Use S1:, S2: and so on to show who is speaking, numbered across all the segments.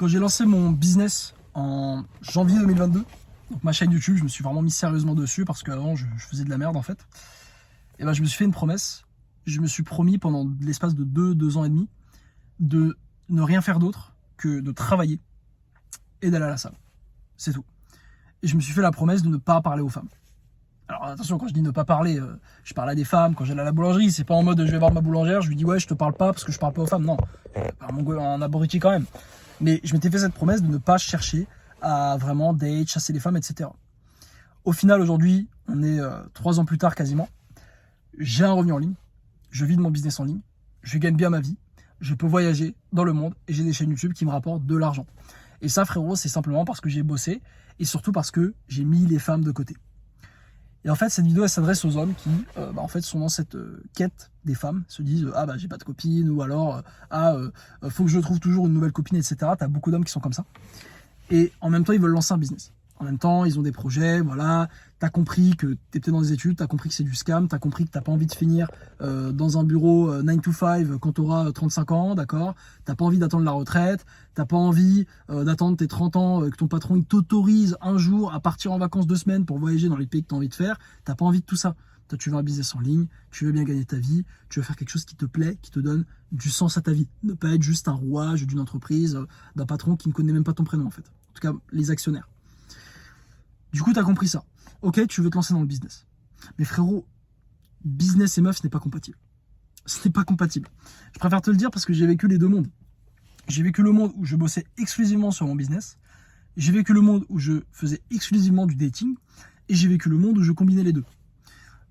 S1: Quand j'ai lancé mon business en janvier 2022, donc ma chaîne YouTube, je me suis vraiment mis sérieusement dessus parce qu'avant je faisais de la merde en fait. Et ben je me suis fait une promesse. Je me suis promis pendant l'espace de 2 ans et demi de ne rien faire d'autre que de travailler et d'aller à la salle. C'est tout. Et je me suis fait la promesse de ne pas parler aux femmes. Alors attention, quand je dis ne pas parler, je parle à des femmes. Quand j'allais à la boulangerie, c'est pas en mode je vais voir ma boulangère, je lui dis ouais je te parle pas parce que je parle pas aux femmes. Non, un abruti quand même. Mais je m'étais fait cette promesse de ne pas chercher à vraiment date, chasser les femmes, etc. Au final, aujourd'hui, on est 3 ans plus tard quasiment. J'ai un revenu en ligne, je vis de mon business en ligne, je gagne bien ma vie, je peux voyager dans le monde et j'ai des chaînes YouTube qui me rapportent de l'argent. Et ça, frérot, c'est simplement parce que j'ai bossé et surtout parce que j'ai mis les femmes de côté. Et en fait, cette vidéo, elle s'adresse aux hommes qui, en fait, sont dans cette quête des femmes, se disent ah bah j'ai pas de copine ou alors faut que je trouve toujours une nouvelle copine, etc. T'as beaucoup d'hommes qui sont comme ça. Et en même temps, ils veulent lancer un business. En même temps, ils ont des projets, voilà. T'as compris que t'étais dans des études, t'as compris que c'est du scam, t'as compris que t'as pas envie de finir dans un bureau 9 to 5 quand t'auras 35 ans, d'accord. T'as pas envie d'attendre la retraite, t'as pas envie d'attendre tes 30 ans, que ton patron il t'autorise un jour à partir en vacances 2 semaines pour voyager dans les pays que t'as envie de faire. T'as pas envie de tout ça. Toi, tu veux un business en ligne, tu veux bien gagner ta vie, tu veux faire quelque chose qui te plaît, qui te donne du sens à ta vie. Ne pas être juste un rouage d'une entreprise, d'un patron qui ne connaît même pas ton prénom en fait. En tout cas, les actionnaires. Du coup, tu as compris ça. Ok, tu veux te lancer dans le business. Mais frérot, business et meuf, ce n'est pas compatible. Ce n'est pas compatible. Je préfère te le dire parce que j'ai vécu les deux mondes. J'ai vécu le monde où je bossais exclusivement sur mon business. J'ai vécu le monde où je faisais exclusivement du dating. Et j'ai vécu le monde où je combinais les deux.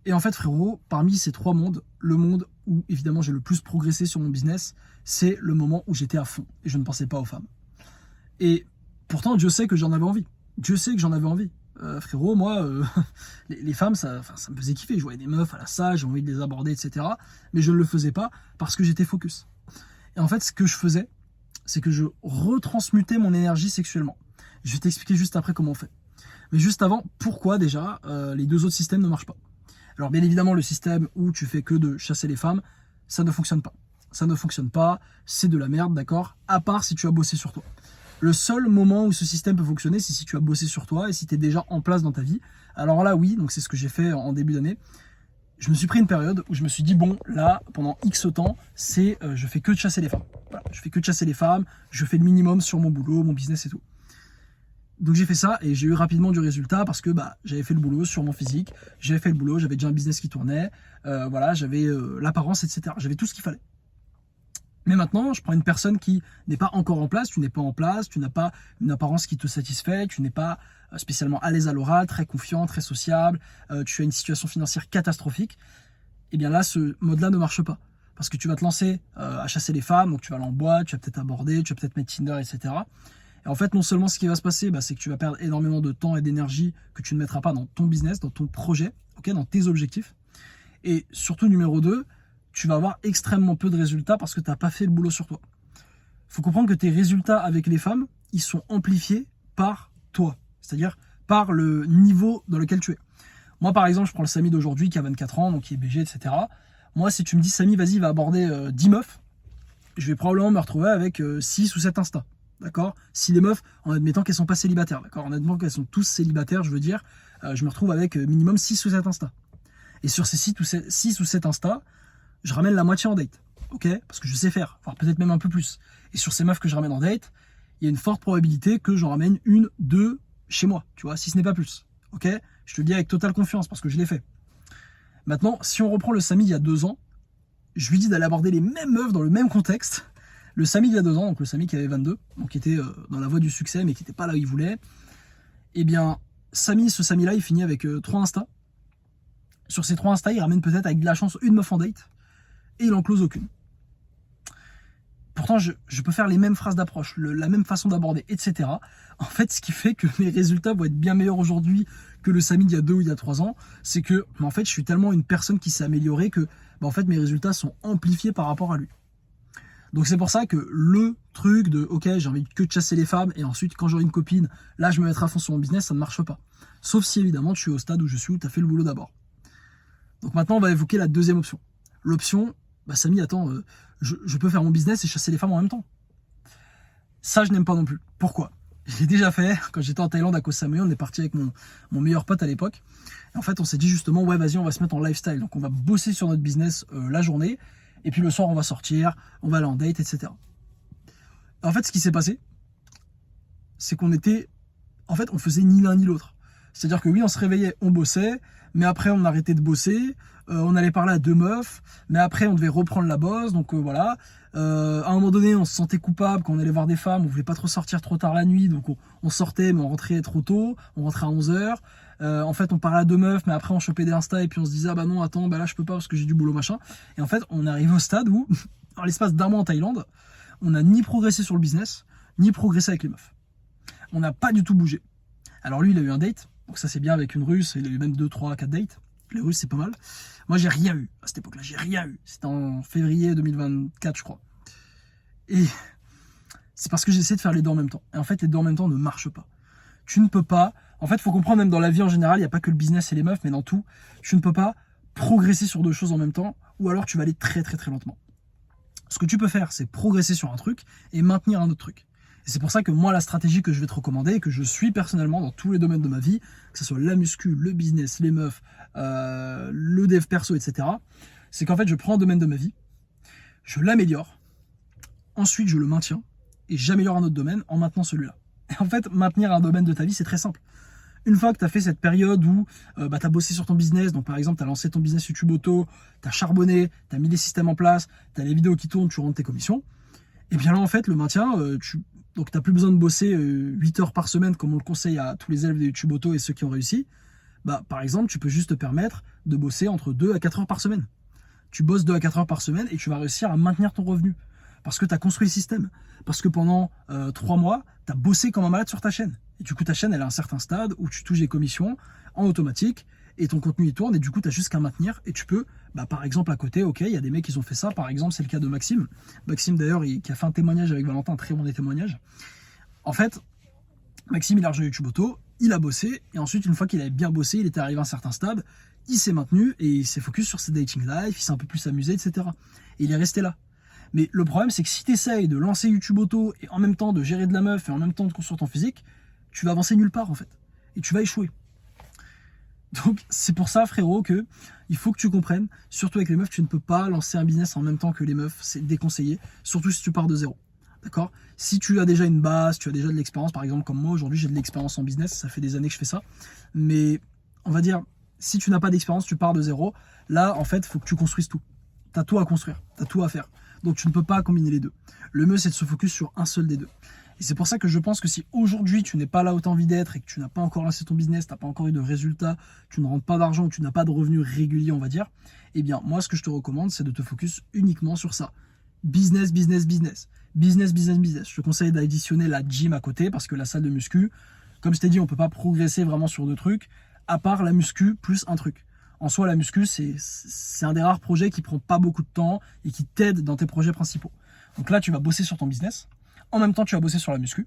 S1: Et en fait, frérot, parmi ces 3 mondes, le monde où évidemment j'ai le plus progressé sur mon business, c'est le moment où j'étais à fond et je ne pensais pas aux femmes. Et pourtant, Dieu sait que j'en avais envie. Dieu sait que j'en avais envie. Frérot, moi, les femmes, ça me faisait kiffer. Je voyais des meufs à la salle, j'ai envie de les aborder, etc. Mais je ne le faisais pas parce que j'étais focus. Et en fait, ce que je faisais, c'est que je retransmutais mon énergie sexuellement. Je vais t'expliquer juste après comment on fait. Mais juste avant, pourquoi déjà les 2 autres systèmes ne marchent pas. Alors bien évidemment, le système où tu fais que de chasser les femmes, ça ne fonctionne pas. Ça ne fonctionne pas, c'est de la merde, d'accord. À part si tu as bossé sur toi. Le seul moment où ce système peut fonctionner, c'est si tu as bossé sur toi et si tu es déjà en place dans ta vie. Alors là, oui, donc c'est ce que j'ai fait en début d'année. Je me suis pris une période où je me suis dit, bon, là, pendant X temps, je fais que de chasser les femmes. Voilà, je fais que de chasser les femmes, je fais le minimum sur mon boulot, mon business et tout. Donc j'ai fait ça et j'ai eu rapidement du résultat parce que j'avais fait le boulot sur mon physique, j'avais fait le boulot, j'avais déjà un business qui tournait, voilà, j'avais l'apparence, etc. J'avais tout ce qu'il fallait. Mais maintenant, je prends une personne qui n'est pas encore en place, tu n'es pas en place, tu n'as pas une apparence qui te satisfait, tu n'es pas spécialement à l'aise à l'oral, très confiant, très sociable, tu as une situation financière catastrophique, et bien là, ce mode-là ne marche pas. Parce que tu vas te lancer à chasser les femmes, donc tu vas aller en boîte, tu vas peut-être aborder, tu vas peut-être mettre Tinder, etc. Et en fait, non seulement ce qui va se passer, c'est que tu vas perdre énormément de temps et d'énergie que tu ne mettras pas dans ton business, dans ton projet, okay, dans tes objectifs. Et surtout, numéro 2, tu vas avoir extrêmement peu de résultats parce que tu n'as pas fait le boulot sur toi. Il faut comprendre que tes résultats avec les femmes, ils sont amplifiés par toi, c'est-à-dire par le niveau dans lequel tu es. Moi, par exemple, je prends le Samy d'aujourd'hui qui a 24 ans, donc qui est BG, etc. Moi, si tu me dis, Samy, vas-y, va aborder 10 meufs, je vais probablement me retrouver avec 6 ou 7 Insta. D'accord. Si les meufs, en admettant qu'elles ne sont pas célibataires, d'accord, en admettant qu'elles sont tous célibataires, je veux dire, je me retrouve avec minimum 6 ou 7 Insta. Et sur ces 6 ou 7 Insta, je ramène la moitié en date, ok, parce que je sais faire, voire peut-être même un peu plus. Et sur ces meufs que je ramène en date, il y a une forte probabilité que j'en ramène 1, 2 chez moi, tu vois, si ce n'est pas plus, ok. Je te le dis avec totale confiance parce que je l'ai fait. Maintenant, si on reprend le Samy il y a 2 ans, je lui dis d'aller aborder les mêmes meufs dans le même contexte. Le Samy il y a 2 ans, donc le Samy qui avait 22, donc qui était dans la voie du succès mais qui n'était pas là où il voulait, eh bien, ce Samy-là, il finit avec 3 Insta. Sur ces 3 Insta, il ramène peut-être avec de la chance une meuf en date et il en close aucune. Pourtant, je peux faire les mêmes phrases d'approche, la même façon d'aborder, etc. En fait, ce qui fait que mes résultats vont être bien meilleurs aujourd'hui que le Samy il y a 2 ou il y a 3 ans, c'est que en fait, je suis tellement une personne qui s'est améliorée que en fait, mes résultats sont amplifiés par rapport à lui. Donc c'est pour ça que le truc de ok, j'ai envie que de chasser les femmes et ensuite quand j'aurai une copine, là je me mettrai à fond sur mon business, ça ne marche pas. Sauf si évidemment tu es au stade où je suis, où tu as fait le boulot d'abord. Donc maintenant on va évoquer la deuxième option. L'option, Samy, attends, je peux faire mon business et chasser les femmes en même temps. Ça, je n'aime pas non plus. Pourquoi? Je l'ai déjà fait quand j'étais en Thaïlande à Koh Samui. On est parti avec mon meilleur pote à l'époque. Et en fait, on s'est dit justement, ouais, vas-y, on va se mettre en lifestyle. Donc, on va bosser sur notre business la journée. Et puis le soir, on va sortir, on va aller en date, etc. En fait, ce qui s'est passé, c'est qu'on était... En fait, on faisait ni l'un ni l'autre. C'est-à-dire que oui, on se réveillait, on bossait, mais après, on arrêtait de bosser. On allait parler à deux meufs, mais après, on devait reprendre la bosse. Donc voilà. À un moment donné, on se sentait coupable quand on allait voir des femmes. On voulait pas trop sortir trop tard la nuit. Donc on sortait, mais on rentrait trop tôt. On rentrait à 11h. En fait, on parlait à deux meufs, mais après, on chopait des Insta et puis on se disait, ah bah non, attends, bah là, je peux pas parce que j'ai du boulot, machin. Et en fait, on arrive au stade où, dans l'espace d'un mois en Thaïlande, on n'a ni progressé sur le business, ni progressé avec les meufs. On n'a pas du tout bougé. Alors lui, il a eu un date. Donc ça, c'est bien avec une Russe. Il a eu même 2, 3, 4 dates. Les Russes, c'est pas mal. Moi, j'ai rien eu. À cette époque-là, j'ai rien eu. C'était en février 2024, je crois. Et c'est parce que j'essaie de faire les deux en même temps. Et en fait, les deux en même temps ne marchent pas. Tu ne peux pas... En fait, il faut comprendre, même dans la vie en général, il n'y a pas que le business et les meufs, mais dans tout, tu ne peux pas progresser sur deux choses en même temps, ou alors tu vas aller très très très lentement. Ce que tu peux faire, c'est progresser sur un truc et maintenir un autre truc. Et c'est pour ça que moi, la stratégie que je vais te recommander et que je suis personnellement dans tous les domaines de ma vie, que ce soit la muscu, le business, les meufs, le dev perso, etc., c'est qu'en fait, je prends un domaine de ma vie, je l'améliore, ensuite je le maintiens et j'améliore un autre domaine en maintenant celui-là. Et en fait, maintenir un domaine de ta vie, c'est très simple. Une fois que tu as fait cette période où tu as bossé sur ton business, donc par exemple, tu as lancé ton business YouTube Auto, tu as charbonné, tu as mis les systèmes en place, tu as les vidéos qui tournent, tu rentres tes commissions, et bien là, en fait, le maintien, donc tu n'as plus besoin de bosser 8 heures par semaine, comme on le conseille à tous les élèves de YouTube Auto et ceux qui ont réussi. Bah, par exemple, tu peux juste te permettre de bosser entre 2 à 4 heures par semaine. Tu bosses 2 à 4 heures par semaine et tu vas réussir à maintenir ton revenu. Parce que tu as construit le système. Parce que pendant 3 mois, tu as bossé comme un malade sur ta chaîne. Et du coup, ta chaîne, elle a un certain stade où tu touches des commissions en automatique et ton contenu il tourne et du coup, tu as juste qu'à maintenir et tu peux, par exemple, à côté, ok, il y a des mecs qui ont fait ça. Par exemple, c'est le cas de Maxime. Maxime, d'ailleurs, qui a fait un témoignage avec Valentin, un très bon témoignage. En fait, Maxime, il a rejoint YouTube Auto, il a bossé et ensuite, une fois qu'il avait bien bossé, il était arrivé à un certain stade, il s'est maintenu et il s'est focus sur ses dating life, il s'est un peu plus amusé, etc. Et il est resté là. Mais le problème, c'est que si tu essayes de lancer YouTube Auto et en même temps de gérer de la meuf et en même temps de construire ton physique, tu vas avancer nulle part en fait. Et tu vas échouer. Donc c'est pour ça, frérot, que il faut que tu comprennes, surtout avec les meufs, tu ne peux pas lancer un business en même temps que les meufs, c'est déconseillé, surtout si tu pars de zéro. D'accord? Si tu as déjà une base, tu as déjà de l'expérience, par exemple comme moi aujourd'hui, j'ai de l'expérience en business, ça fait des années que je fais ça. Mais on va dire, si tu n'as pas d'expérience, tu pars de zéro, là en fait, il faut que tu construises tout. Tu as tout à construire, tu as tout à faire. Donc tu ne peux pas combiner les deux. Le mieux, c'est de se focus sur un seul des deux. Et c'est pour ça que je pense que si aujourd'hui tu n'es pas là où tu as envie d'être et que tu n'as pas encore lancé ton business, tu n'as pas encore eu de résultats, tu ne rentres pas d'argent, tu n'as pas de revenus réguliers, on va dire, eh bien moi ce que je te recommande, c'est de te focus uniquement sur ça. Business, business, business. Business, business, business. Je te conseille d'additionner la gym à côté parce que la salle de muscu, comme je t'ai dit, on ne peut pas progresser vraiment sur deux trucs, à part la muscu plus un truc. En soi, la muscu, c'est un des rares projets qui prend pas beaucoup de temps et qui t'aide dans tes projets principaux. Donc là, tu vas bosser sur ton business. En même temps, tu vas bosser sur la muscu.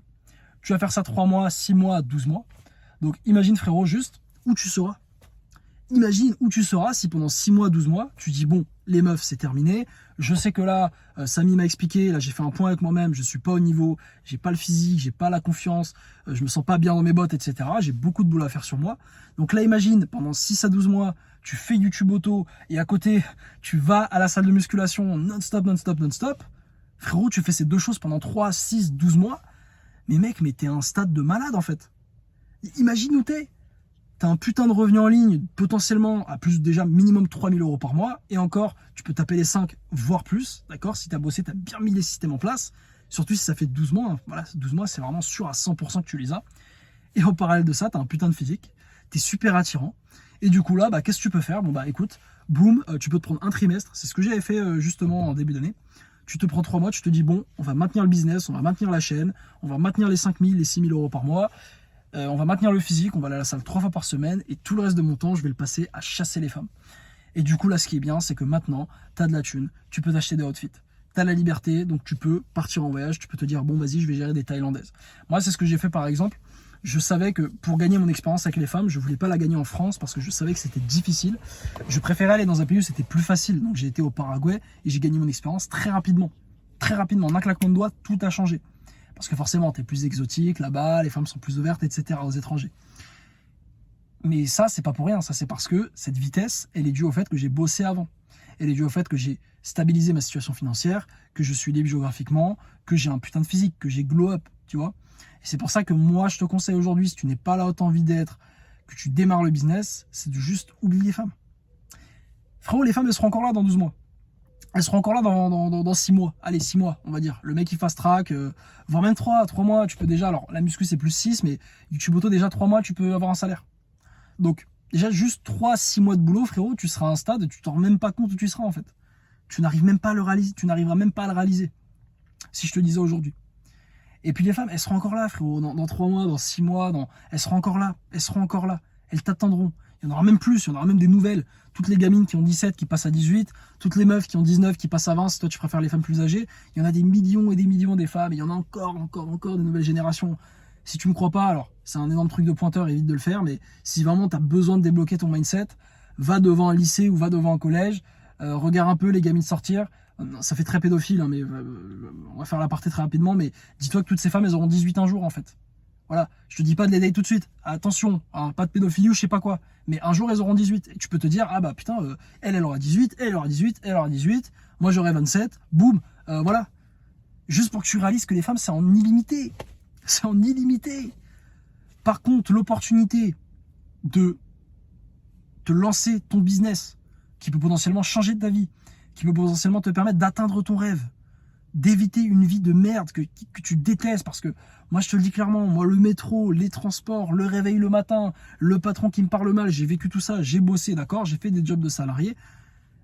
S1: Tu vas faire ça 3 mois, 6 mois, 12 mois. Donc imagine, frérot, juste où tu seras. Imagine où tu seras si pendant 6 mois, 12 mois, tu dis bon, les meufs, c'est terminé. Je sais que là, Samy m'a expliqué, là j'ai fait un point avec moi-même, je suis pas au niveau, j'ai pas le physique, j'ai pas la confiance, je me sens pas bien dans mes bottes, etc. J'ai beaucoup de boulot à faire sur moi. Donc là, imagine, pendant 6 à 12 mois, tu fais YouTube Auto et à côté, tu vas à la salle de musculation non-stop, non-stop, non-stop. Frérot, tu fais ces deux choses pendant 3, 6, 12 mois. Mais mec, mais t'es à un stade de malade en fait. Imagine où t'es. T'as un putain de revenu en ligne, potentiellement à plus déjà minimum 3000 € par mois. Et encore, tu peux taper les 5, voire plus. D'accord? Si t'as bossé, t'as bien mis les systèmes en place. Surtout si ça fait 12 mois. Hein. Voilà, 12 mois, c'est vraiment sûr à 100% que tu les as. Et en parallèle de ça, t'as un putain de physique. T'es super attirant. Et du coup là, qu'est-ce que tu peux faire? Bon écoute, boum, tu peux te prendre un trimestre. C'est ce que j'avais fait justement en début d'année. Tu te prends 3 mois, tu te dis bon, on va maintenir le business, on va maintenir la chaîne, on va maintenir les 5000, les 6000 € par mois, on va maintenir le physique, on va aller à la salle 3 fois par semaine et tout le reste de mon temps, je vais le passer à chasser les femmes. Et du coup là, ce qui est bien, c'est que maintenant, tu as de la thune, tu peux t'acheter des outfits, tu as la liberté, donc tu peux partir en voyage, tu peux te dire bon vas-y, je vais gérer des Thaïlandaises. Moi, c'est ce que j'ai fait par exemple. Je savais que pour gagner mon expérience avec les femmes, je voulais pas la gagner en France parce que je savais que c'était difficile. Je préférais aller dans un pays où c'était plus facile. Donc j'ai été au Paraguay et j'ai gagné mon expérience très rapidement. Très rapidement, en un claquement de doigts, tout a changé. Parce que forcément, t'es plus exotique là-bas, les femmes sont plus ouvertes, etc. aux étrangers. Mais ça, c'est pas pour rien. Ça, c'est parce que cette vitesse, elle est due au fait que j'ai bossé avant. Elle est due au fait que j'ai stabilisé ma situation financière, que je suis libre géographiquement, que j'ai un putain de physique, que j'ai glow up, tu vois. Et c'est pour ça que moi, je te conseille aujourd'hui, si tu n'es pas là où tu as envie d'être, que tu démarres le business, c'est de juste oublier les femmes. Frérot, les femmes, elles seront encore là dans 12 mois. Elles seront encore là dans 6 mois. Allez, 6 mois, on va dire. Le mec, il fast track, voire même 3 mois, tu peux déjà. Alors, la muscu, c'est plus 6, mais YouTube Auto, déjà 3 mois, tu peux avoir un salaire. Donc, déjà, juste 3-6 mois de boulot, frérot, tu seras à un stade, tu t'en rends même pas compte où tu seras, en fait. Tu n'arrives même pas à le réaliser. Tu n'arriveras même pas à le réaliser. Si je te disais aujourd'hui. Et puis, les femmes, elles seront encore là, frérot. Dans 3 mois, dans 6 mois, elles seront encore là. Elles seront encore là. Elles t'attendront. Il y en aura même plus, il y en aura même des nouvelles. Toutes les gamines qui ont 17 qui passent à 18, toutes les meufs qui ont 19 qui passent à 20, si toi tu préfères les femmes plus âgées, il y en a des millions et des millions des femmes, et il y en a encore des nouvelles générations. Si tu me crois pas, alors c'est un énorme truc de pointeur, évite de le faire, mais si vraiment tu as besoin de débloquer ton mindset, va devant un lycée ou va devant un collège, regarde un peu les gamines sortir. Ça fait très pédophile, hein, mais on va faire l'aparté très rapidement, mais dis-toi que toutes ces femmes, elles auront 18 un jour en fait. Voilà, je te dis pas de les dater tout de suite, attention, hein, pas de pédophilie ou je sais pas quoi, mais un jour elles auront 18, et tu peux te dire, ah bah putain, elle aura 18, elle aura 18, elle aura 18, moi j'aurai 27, boum, voilà. Juste pour que tu réalises que les femmes c'est en illimité, c'est en illimité. Par contre, l'opportunité de te lancer ton business, qui peut potentiellement changer ta vie, qui peut potentiellement te permettre d'atteindre ton rêve, d'éviter une vie de merde que tu détestes, parce que moi je te le dis clairement, moi le métro, les transports, le réveil le matin, le patron qui me parle mal, j'ai vécu tout ça, j'ai bossé, d'accord, j'ai fait des jobs de salarié,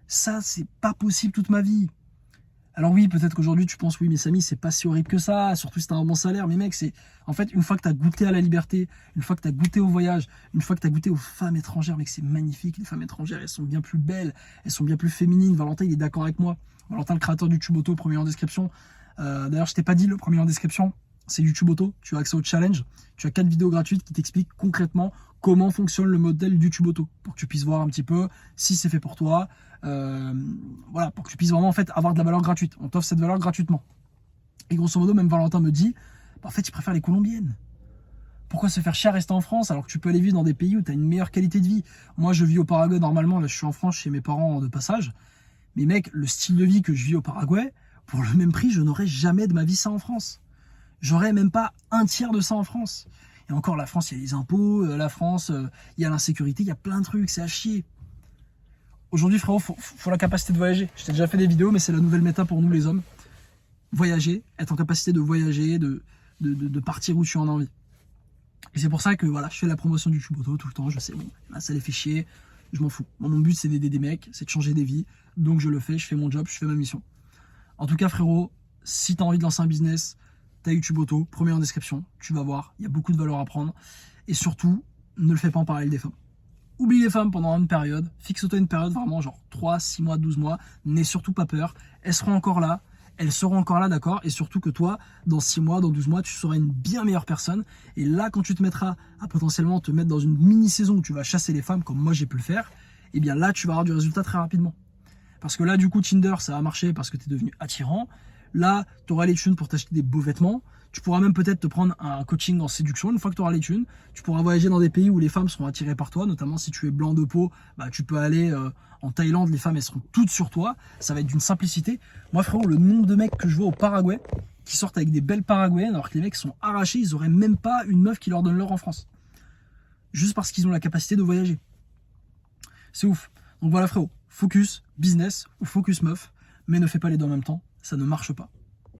S1: ça c'est pas possible toute ma vie. Alors oui, peut-être qu'aujourd'hui tu penses oui mais Samy c'est pas si horrible que ça, surtout si t'as un bon salaire, mais mec c'est en fait une fois que t'as goûté à la liberté, une fois que t'as goûté au voyage, une fois que t'as goûté aux femmes étrangères, mec c'est magnifique, les femmes étrangères elles sont bien plus belles, elles sont bien plus féminines. Valentin il est d'accord avec moi. Valentin, le créateur du YouTube Auto, premier en description. D'ailleurs, je t'ai pas dit le premier en description, c'est YouTube Auto. Tu as accès au challenge. Tu as 4 vidéos gratuites qui t'expliquent concrètement comment fonctionne le modèle du YouTube Auto, pour que tu puisses voir un petit peu si c'est fait pour toi. Voilà, pour que tu puisses vraiment en fait avoir de la valeur gratuite. On t'offre cette valeur gratuitement. Et grosso modo, même Valentin me dit, bah, en fait, il préfère les Colombiennes. Pourquoi se faire chier à rester en France alors que tu peux aller vivre dans des pays où tu as une meilleure qualité de vie? Moi, je vis au Paraguay normalement. Là, je suis en France chez mes parents de passage. Mais mec, le style de vie que je vis au Paraguay, pour le même prix, je n'aurais jamais de ma vie ça en France. J'aurais même pas un tiers de ça en France. Et encore, la France, il y a les impôts, la France, il y a l'insécurité, il y a plein de trucs, c'est à chier. Aujourd'hui, frérot, faut la capacité de voyager. Je t'ai déjà fait des vidéos, mais c'est la nouvelle méta pour nous les hommes. Voyager, être en capacité de voyager, de partir où tu en as envie. Et c'est pour ça que voilà, je fais la promotion du YouTube Auto tout le temps, je sais, bon, là, ça les fait chier. Je m'en fous. Moi, mon but, c'est d'aider des mecs, c'est de changer des vies. Donc, je le fais, je fais mon job, je fais ma mission. En tout cas, frérot, si tu as envie de lancer un business, t'as YouTube Auto, premier en description. Tu vas voir, il y a beaucoup de valeur à prendre. Et surtout, ne le fais pas en parallèle des femmes. Oublie les femmes pendant une période. Fixe-toi une période vraiment genre 3, 6 mois, 12 mois. N'aie surtout pas peur. Elles seront encore là. Elles seront encore là, d'accord? Et surtout que toi, dans 6 mois, dans 12 mois, tu seras une bien meilleure personne. Et là, quand tu te mettras à potentiellement te mettre dans une mini-saison où tu vas chasser les femmes, comme moi j'ai pu le faire, et bien là, tu vas avoir du résultat très rapidement. Parce que là, du coup, Tinder, ça a marché parce que tu es devenu attirant. Là, tu auras les thunes pour t'acheter des beaux vêtements. Tu pourras même peut-être te prendre un coaching en séduction une fois que tu auras les thunes. Tu pourras voyager dans des pays où les femmes seront attirées par toi, notamment si tu es blanc de peau, bah, tu peux aller en Thaïlande, les femmes elles seront toutes sur toi. Ça va être d'une simplicité. Moi frérot, le nombre de mecs que je vois au Paraguay qui sortent avec des belles paraguayennes alors que les mecs sont arrachés, ils auraient même pas une meuf qui leur donne l'or en France. Juste parce qu'ils ont la capacité de voyager. C'est ouf. Donc voilà frérot, focus business ou focus meuf, mais ne fais pas les deux en même temps, ça ne marche pas.